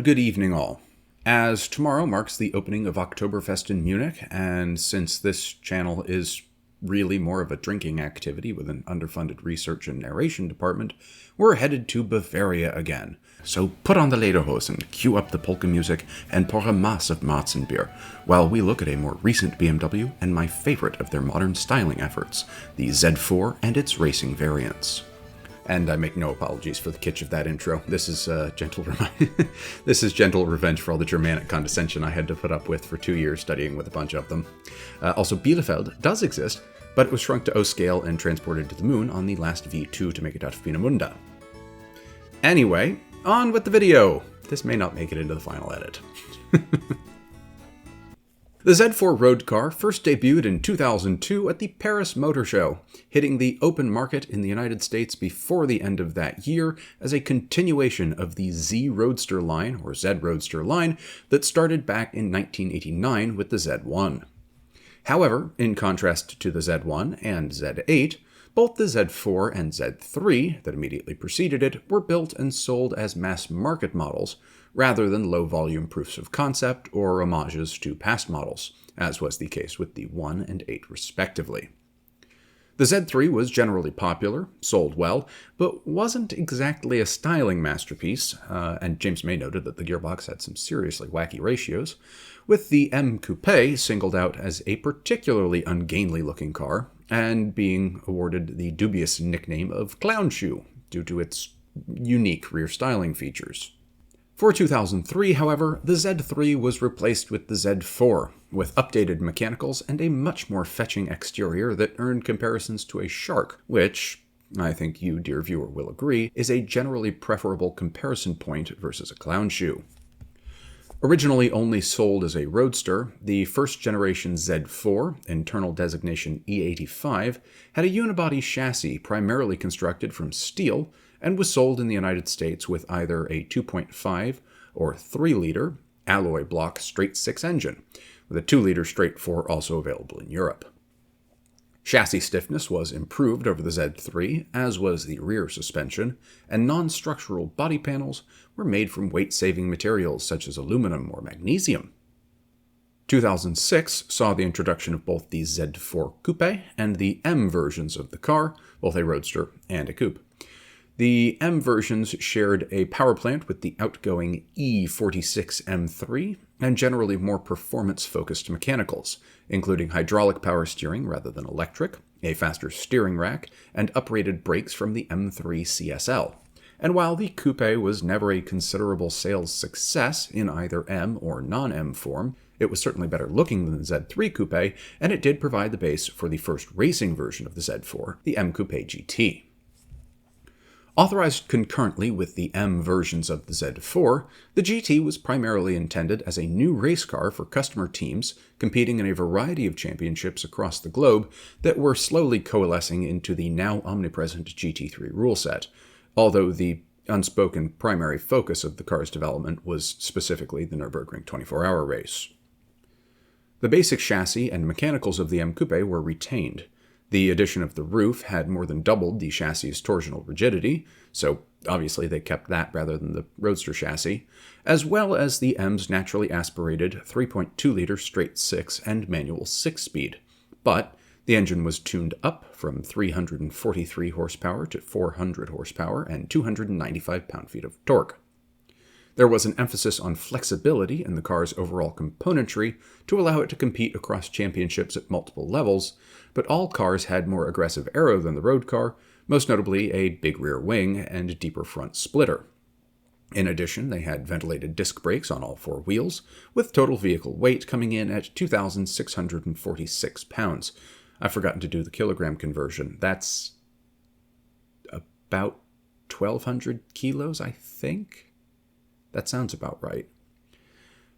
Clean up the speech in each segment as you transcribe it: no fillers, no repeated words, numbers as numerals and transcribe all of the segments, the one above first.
And good evening all. As tomorrow marks the opening of Oktoberfest in Munich, and since this channel is really more of a drinking activity with an underfunded research and narration department, we're headed to Bavaria again. So put on the lederhosen, cue up the polka music, and pour a mass of Marzenbier, while we look at a more recent BMW and my favorite of their modern styling efforts, the Z4 and its racing variants. And I make no apologies for the kitsch of that intro. This is gentle revenge for all the Germanic condescension I had to put up with for 2 years studying with a bunch of them. Also, Bielefeld does exist, but it was shrunk to O scale and transported to the moon on the last V2 to make it out of Peenemünde. Anyway, on with the video! This may not make it into the final edit. The Z4 road car first debuted in 2002 at the Paris Motor Show, hitting the open market in the United States before the end of that year as a continuation of the Z Roadster line, or Z Roadster line, that started back in 1989 with the Z1. However, in contrast to the Z1 and Z8, both the Z4 and Z3 that immediately preceded it were built and sold as mass-market models, rather than low-volume proofs of concept or homages to past models, as was the case with the 1 and 8 respectively. The Z3 was generally popular, sold well, but wasn't exactly a styling masterpiece, and James May noted that the gearbox had some seriously wacky ratios, with the M Coupe singled out as a particularly ungainly-looking car, and being awarded the dubious nickname of Clown Shoe, due to its unique rear styling features. For 2003, however, the Z3 was replaced with the Z4, with updated mechanicals and a much more fetching exterior that earned comparisons to a Shark, which, I think you, dear viewer, will agree, is a generally preferable comparison point versus a Clown Shoe. Originally only sold as a roadster, the first-generation Z4, internal designation E85, had a unibody chassis primarily constructed from steel and was sold in the United States with either a 2.5 or 3-liter alloy block straight-six engine, with a 2-liter straight-4 also available in Europe. Chassis stiffness was improved over the Z3, as was the rear suspension, and non-structural body panels were made from weight-saving materials such as aluminum or magnesium. 2006 saw the introduction of both the Z4 Coupe and the M versions of the car, both a roadster and a coupe. The M versions shared a power plant with the outgoing E46 M3 and generally more performance-focused mechanicals, including hydraulic power steering rather than electric, a faster steering rack, and uprated brakes from the M3 CSL. And while the Coupe was never a considerable sales success in either M or non-M form, it was certainly better looking than the Z3 Coupe, and it did provide the base for the first racing version of the Z4, the M Coupe GT. Authorized concurrently with the M versions of the Z4, the GT was primarily intended as a new race car for customer teams competing in a variety of championships across the globe that were slowly coalescing into the now omnipresent GT3 rule set, although the unspoken primary focus of the car's development was specifically the Nürburgring 24-hour race. The basic chassis and mechanicals of the M Coupe were retained. The addition of the roof had more than doubled the chassis' torsional rigidity, so obviously they kept that rather than the roadster chassis, as well as the M's naturally aspirated 3.2-liter straight-six and manual 6-speed. But the engine was tuned up from 343 horsepower to 400 horsepower and 295 pound-feet of torque. There was an emphasis on flexibility in the car's overall componentry to allow it to compete across championships at multiple levels, but all cars had more aggressive aero than the road car, most notably a big rear wing and deeper front splitter. In addition, they had ventilated disc brakes on all four wheels, with total vehicle weight coming in at 2,646 pounds. I've forgotten to do the kilogram conversion. That's about 1,200 kilos, I think? That sounds about right.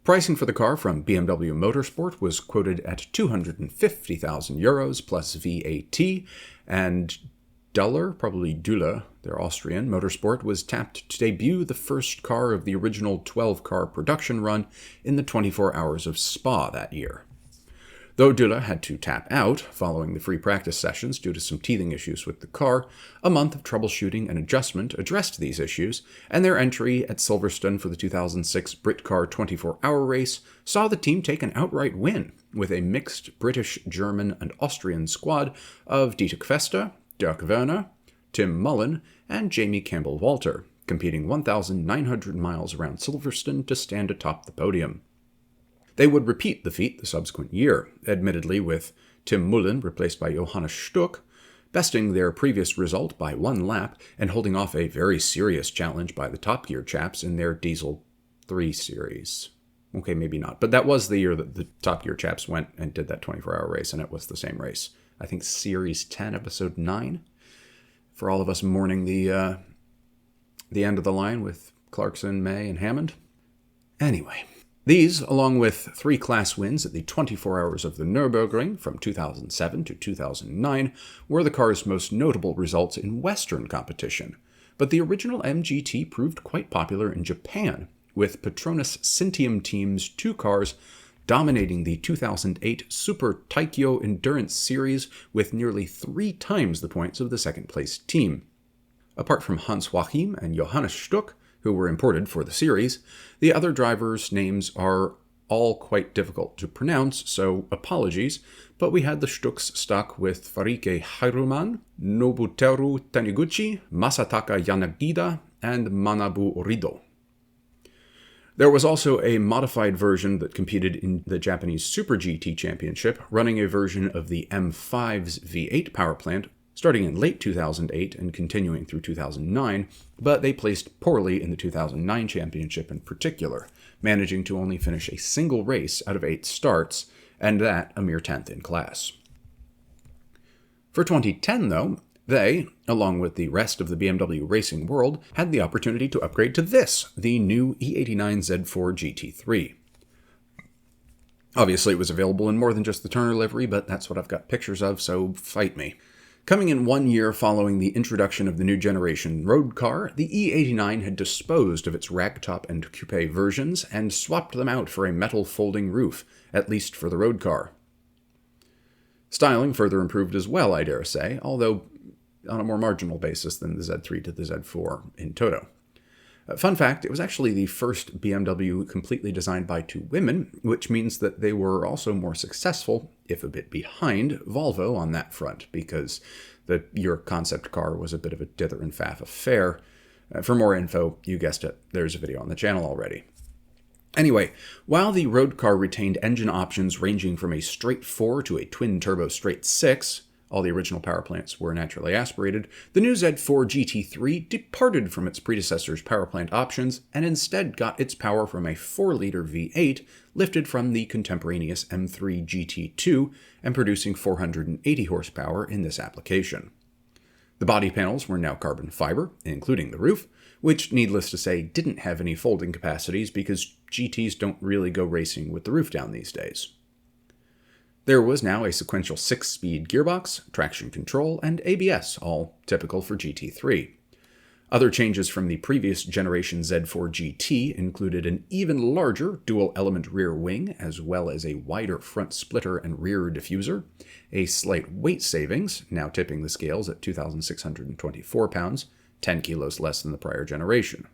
Pricing for the car from BMW Motorsport was quoted at €250,000 plus VAT, and Duller, probably Düller, they're Austrian, Motorsport was tapped to debut the first car of the original 12-car production run in the 24 Hours of Spa that year. Though Düller had to tap out following the free practice sessions due to some teething issues with the car, a month of troubleshooting and adjustment addressed these issues, and their entry at Silverstone for the 2006 Britcar 24-hour race saw the team take an outright win, with a mixed British, German, and Austrian squad of Dieter Kvester, Dirk Werner, Tim Mullen, and Jamie Campbell-Walter, competing 1,900 miles around Silverstone to stand atop the podium. They would repeat the feat the subsequent year, admittedly with Tim Mullen replaced by Johannes Stuck, besting their previous result by 1 lap and holding off a very serious challenge by the Top Gear chaps in their Diesel 3 series. Okay, maybe not, but that was the year that the Top Gear chaps went and did that 24-hour race, and it was the same race. I think Series 10, Episode 9, for all of us mourning the end of the line with Clarkson, May, and Hammond. Anyway, these, along with 3 class wins at the 24 Hours of the Nürburgring from 2007 to 2009, were the car's most notable results in Western competition. But the original MGT proved quite popular in Japan, with Petronas Cintium Team's 2 cars dominating the 2008 Super Taikyo Endurance Series with nearly 3 times the points of the second-place team. Apart from Hans Joachim and Johannes Stuck, who were imported for the series, the other drivers' names are all quite difficult to pronounce, so apologies, but we had the Stucks stuck with Farike Haruman, Nobuteru Taniguchi, Masataka Yanagida, and Manabu Rido. There was also a modified version that competed in the Japanese Super GT Championship, running a version of the M5's V8 power plant, starting in late 2008 and continuing through 2009, but they placed poorly in the 2009 championship in particular, managing to only finish a single race out of 8 starts, and that a mere 10th in class. For 2010, though, they, along with the rest of the BMW racing world, had the opportunity to upgrade to this, the new E89 Z4 GT3. Obviously, it was available in more than just the Turner livery, but that's what I've got pictures of, so fight me. Coming in 1 year following the introduction of the new generation road car, the E89 had disposed of its ragtop and coupe versions and swapped them out for a metal folding roof, at least for the road car. Styling further improved as well, I dare say, although on a more marginal basis than the Z3 to the Z4 in toto. Fun fact, it was actually the first BMW completely designed by 2 women, which means that they were also more successful, if a bit behind, Volvo on that front, because the Europe concept car was a bit of a dither and faff affair. For more info, you guessed it, there's a video on the channel already. Anyway, while the road car retained engine options ranging from a straight 4 to a twin-turbo straight 6, all the original power plants were naturally aspirated, the new Z4 GT3 departed from its predecessor's power plant options and instead got its power from a 4-liter V8 lifted from the contemporaneous M3 GT2 and producing 480 horsepower in this application. The body panels were now carbon fiber, including the roof, which, needless to say, didn't have any folding capacities because GTs don't really go racing with the roof down these days. There was now a sequential 6-speed gearbox, traction control, and ABS, all typical for GT3. Other changes from the previous generation Z4 GT included an even larger dual-element rear wing, as well as a wider front splitter and rear diffuser, a slight weight savings, now tipping the scales at 2,624 pounds, 10 kilos less than the prior generation.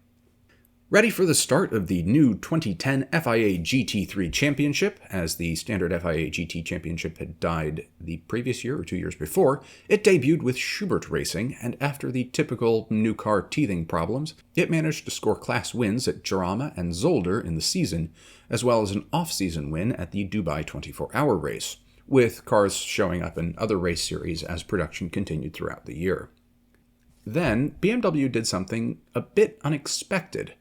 Ready for the start of the new 2010 FIA GT3 Championship, as the standard FIA GT Championship had died the previous year or 2 years before, it debuted with Schubert Racing, and after the typical new car teething problems, it managed to score class wins at Jarama and Zolder in the season, as well as an off-season win at the Dubai 24-hour race, with cars showing up in other race series as production continued throughout the year. Then, BMW did something a bit unexpected.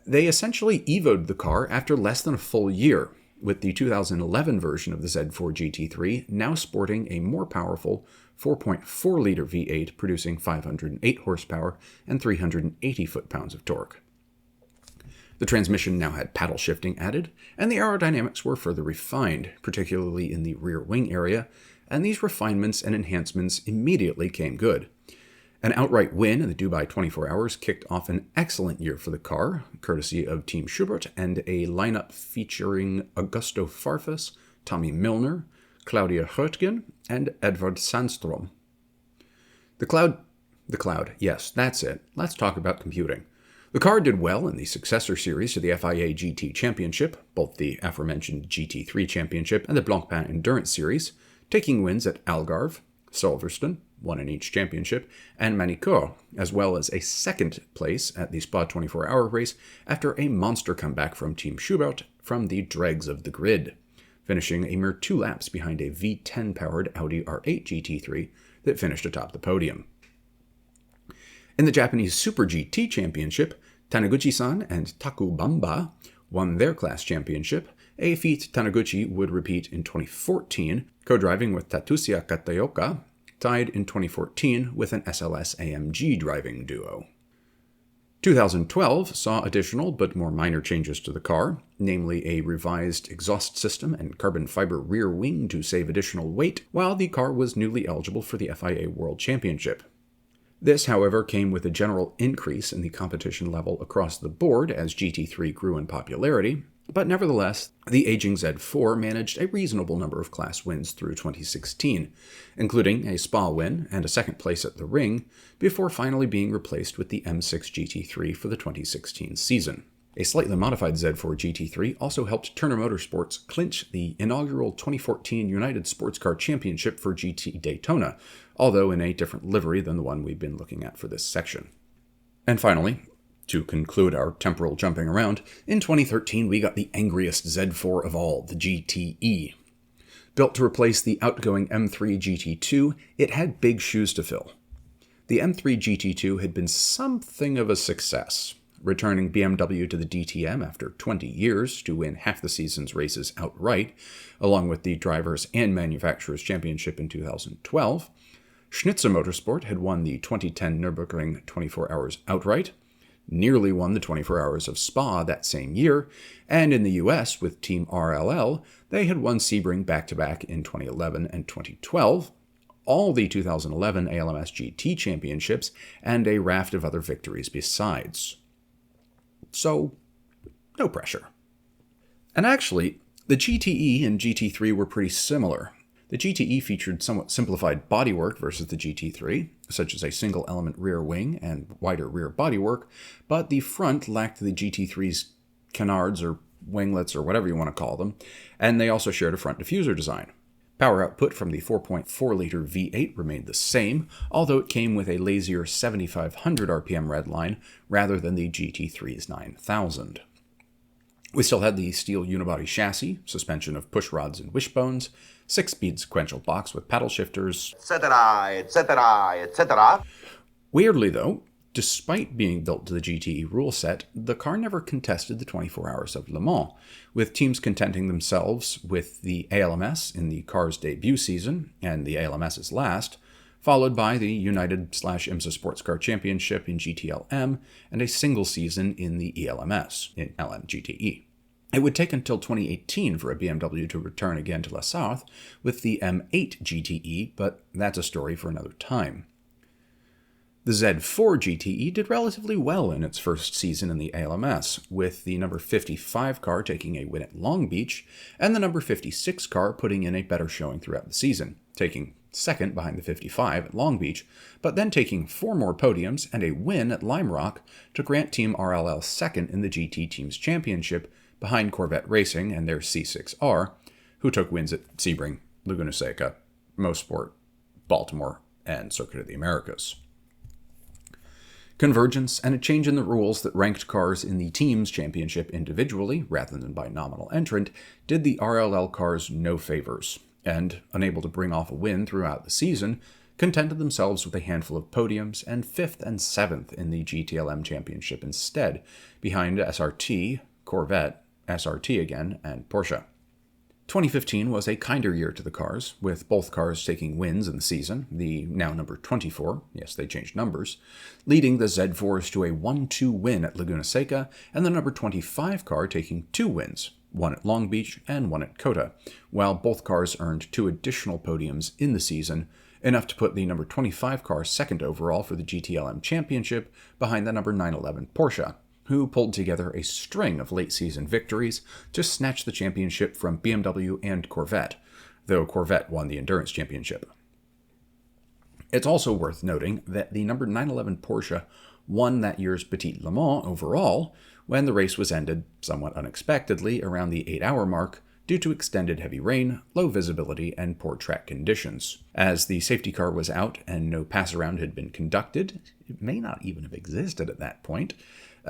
They essentially evoed the car after less than a full year, with the 2011 version of the Z4 GT3 now sporting a more powerful 4.4-liter V8 producing 508 horsepower and 380 foot-pounds of torque. The transmission now had paddle shifting added, and the aerodynamics were further refined, particularly in the rear wing area, and these refinements and enhancements immediately came good. An outright win in the Dubai 24 Hours kicked off an excellent year for the car, courtesy of Team Schubert and a lineup featuring Augusto Farfus, Tommy Milner, Claudia Höttgen, and Edvard Sandstrom. The Cloud, yes, that's it. Let's talk about computing. The car did well in the successor series to the FIA GT Championship, both the aforementioned GT3 Championship and the Blancpain Endurance Series, taking wins at Algarve, Silverstone, one in each championship, and Manicourt, as well as a second place at the Spa 24-hour race after a monster comeback from Team Schubert from the dregs of the grid, finishing a mere 2 laps behind a V10-powered Audi R8 GT3 that finished atop the podium. In the Japanese Super GT Championship, Taniguchi-san and Taku Bamba won their class championship, a feat Taniguchi would repeat in 2014, co-driving with Tatsuya Kataoka, tied in 2014 with an SLS AMG driving duo. 2012 saw additional but more minor changes to the car, namely a revised exhaust system and carbon fiber rear wing to save additional weight, while the car was newly eligible for the FIA World Championship. This, however, came with a general increase in the competition level across the board as GT3 grew in popularity, but nevertheless, the aging Z4 managed a reasonable number of class wins through 2016, including a Spa win and a second place at the Ring, before finally being replaced with the M6 GT3 for the 2016 season. A slightly modified Z4 GT3 also helped Turner Motorsports clinch the inaugural 2014 United Sports Car Championship for GT Daytona, although in a different livery than the one we've been looking at for this section. And finally, to conclude our temporal jumping around, in 2013 we got the angriest Z4 of all, the GTE. Built to replace the outgoing M3 GT2, it had big shoes to fill. The M3 GT2 had been something of a success, returning BMW to the DTM after 20 years to win half the season's races outright, along with the Drivers' and Manufacturers' Championship in 2012. Schnitzer Motorsport had won the 2010 Nürburgring 24 Hours outright, nearly won the 24 Hours of Spa that same year, and in the US with Team RLL, they had won Sebring back-to-back in 2011 and 2012, all the 2011 ALMS GT championships, and a raft of other victories besides. So, no pressure. And actually, the GTE and GT3 were pretty similar. The GTE featured somewhat simplified bodywork versus the GT3, such as a single-element rear wing and wider rear bodywork, but the front lacked the GT3's canards or winglets or whatever you want to call them, and they also shared a front diffuser design. Power output from the 4.4-liter V8 remained the same, although it came with a lazier 7,500 RPM redline rather than the GT3's 9,000. We still had the steel unibody chassis, suspension of push rods and wishbones, 6-speed sequential box with paddle shifters, etc., etc., etc. Weirdly, though, despite being built to the GTE rule set, the car never contested the 24 Hours of Le Mans, with teams contenting themselves with the ALMS in the car's debut season and the ALMS's last, followed by the United/IMSA Sports Car Championship in GTLM and a single season in the ELMS in LMGTE. It would take until 2018 for a BMW to return again to La Sarthe with the M8 GTE, but that's a story for another time. The Z4 GTE did relatively well in its first season in the ALMS, with the number 55 car taking a win at Long Beach, and the number 56 car putting in a better showing throughout the season, taking second behind the 55 at Long Beach, but then taking 4 more podiums and a win at Lime Rock to grant Team RLL second in the GT Teams Championship behind Corvette Racing and their C6R, who took wins at Sebring, Laguna Seca, Mosport, Baltimore, and Circuit of the Americas. Convergence and a change in the rules that ranked cars in the Teams Championship individually, rather than by nominal entrant, did the RLL cars no favors, and, unable to bring off a win throughout the season, contented themselves with a handful of podiums and 5th and 7th in the GTLM Championship instead, behind SRT, Corvette, SRT again, and Porsche. 2015 was a kinder year to the cars, with both cars taking wins in the season, the now number 24, yes, they changed numbers, leading the Z4s to a 1-2 win at Laguna Seca, and the number 25 car taking 2 wins, one at Long Beach and one at COTA, while both cars earned 2 additional podiums in the season, enough to put the number 25 car second overall for the GTLM Championship behind the number 911 Porsche, who pulled together a string of late-season victories to snatch the championship from BMW and Corvette, though Corvette won the Endurance Championship. It's also worth noting that the number 911 Porsche won that year's Petit Le Mans overall when the race was ended somewhat unexpectedly around the 8-hour mark due to extended heavy rain, low visibility, and poor track conditions. As the safety car was out and no pass-around had been conducted, it may not even have existed at that point,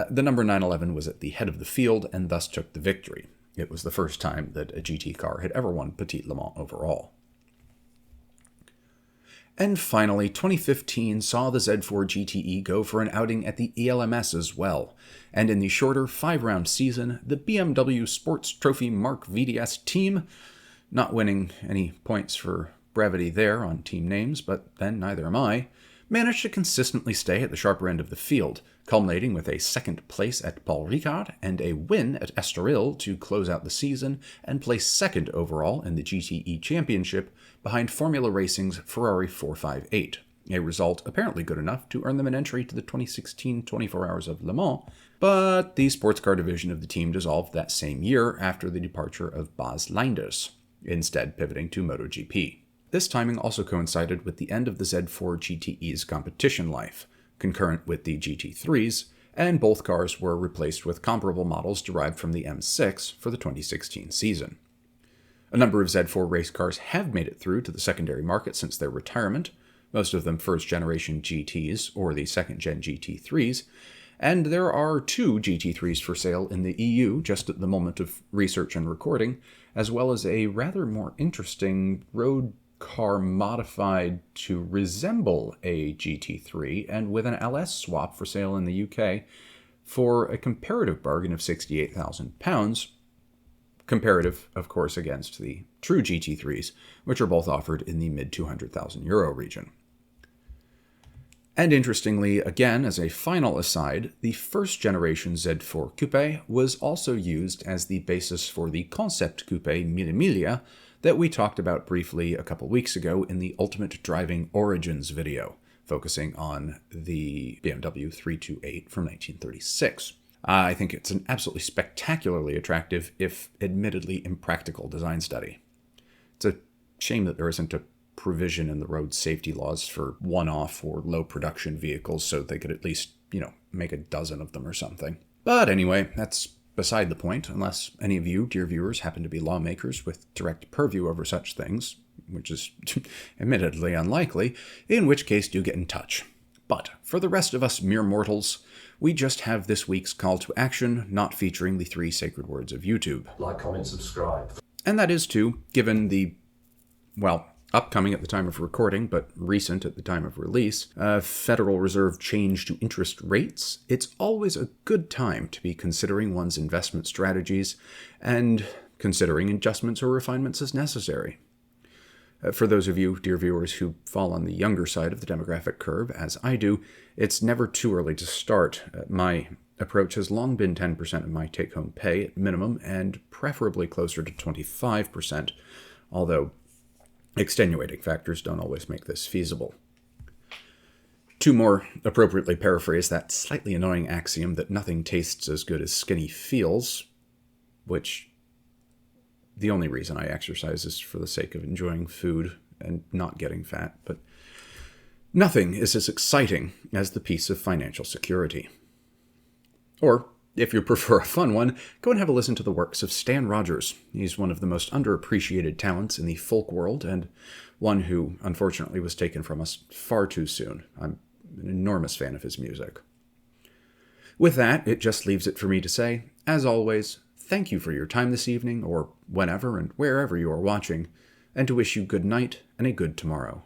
the number 911 was at the head of the field and thus took the victory. It was the first time that a GT car had ever won Petit Le Mans overall. And finally, 2015 saw the Z4 GTE go for an outing at the ELMS as well, and in the shorter 5-round season, the BMW Sports Trophy Mark VDS team, not winning any points for brevity there on team names, but then neither am I, managed to consistently stay at the sharper end of the field, culminating with a second place at Paul Ricard and a win at Estoril to close out the season and place second overall in the GTE Championship behind Formula Racing's Ferrari 458, a result apparently good enough to earn them an entry to the 2016 24 Hours of Le Mans, but the sports car division of the team dissolved that same year after the departure of Bas Leinders, instead pivoting to MotoGP. This timing also coincided with the end of the Z4 GTE's competition life, concurrent with the GT3s, and both cars were replaced with comparable models derived from the M6 for the 2016 season. A number of Z4 race cars have made it through to the secondary market since their retirement, most of them first-generation GTs or the second-gen GT3s, and there are 2 GT3s for sale in the EU just at the moment of research and recording, as well as a rather more interesting road car modified to resemble a GT3 and with an LS swap for sale in the UK for a comparative bargain of £68,000, comparative, of course, against the true GT3s, which are both offered in the mid-200,000 € region. And interestingly, again, as a final aside, the first-generation Z4 Coupe was also used as the basis for the concept coupe Mille Miglia that we talked about briefly a couple weeks ago in the Ultimate Driving Origins video, focusing on the BMW 328 from 1936. I think it's an absolutely spectacularly attractive, if admittedly impractical, design study. It's a shame that there isn't a provision in the road safety laws for one-off or low production vehicles so they could at least, make a dozen of them or something. But anyway, that's beside the point, unless any of you, dear viewers, happen to be lawmakers with direct purview over such things, which is admittedly unlikely, in which case do get in touch. But for the rest of us mere mortals, we just have this week's call to action, not featuring the 3 sacred words of YouTube. Like, comment, subscribe. And that is too, given the, upcoming at the time of recording, but recent at the time of release, Federal Reserve change to interest rates, it's always a good time to be considering one's investment strategies and considering adjustments or refinements as necessary. For those of you, dear viewers, who fall on the younger side of the demographic curve, as I do, it's never too early to start. My approach has long been 10% of my take-home pay at minimum, and preferably closer to 25%, although extenuating factors don't always make this feasible. To more appropriately paraphrase that slightly annoying axiom that nothing tastes as good as skinny feels, which the only reason I exercise is for the sake of enjoying food and not getting fat, but nothing is as exciting as the peace of financial security. Or, if you prefer a fun one, go and have a listen to the works of Stan Rogers. He's one of the most underappreciated talents in the folk world, and one who, unfortunately, was taken from us far too soon. I'm an enormous fan of his music. With that, it just leaves it for me to say, as always, thank you for your time this evening, or whenever and wherever you are watching, and to wish you good night and a good tomorrow.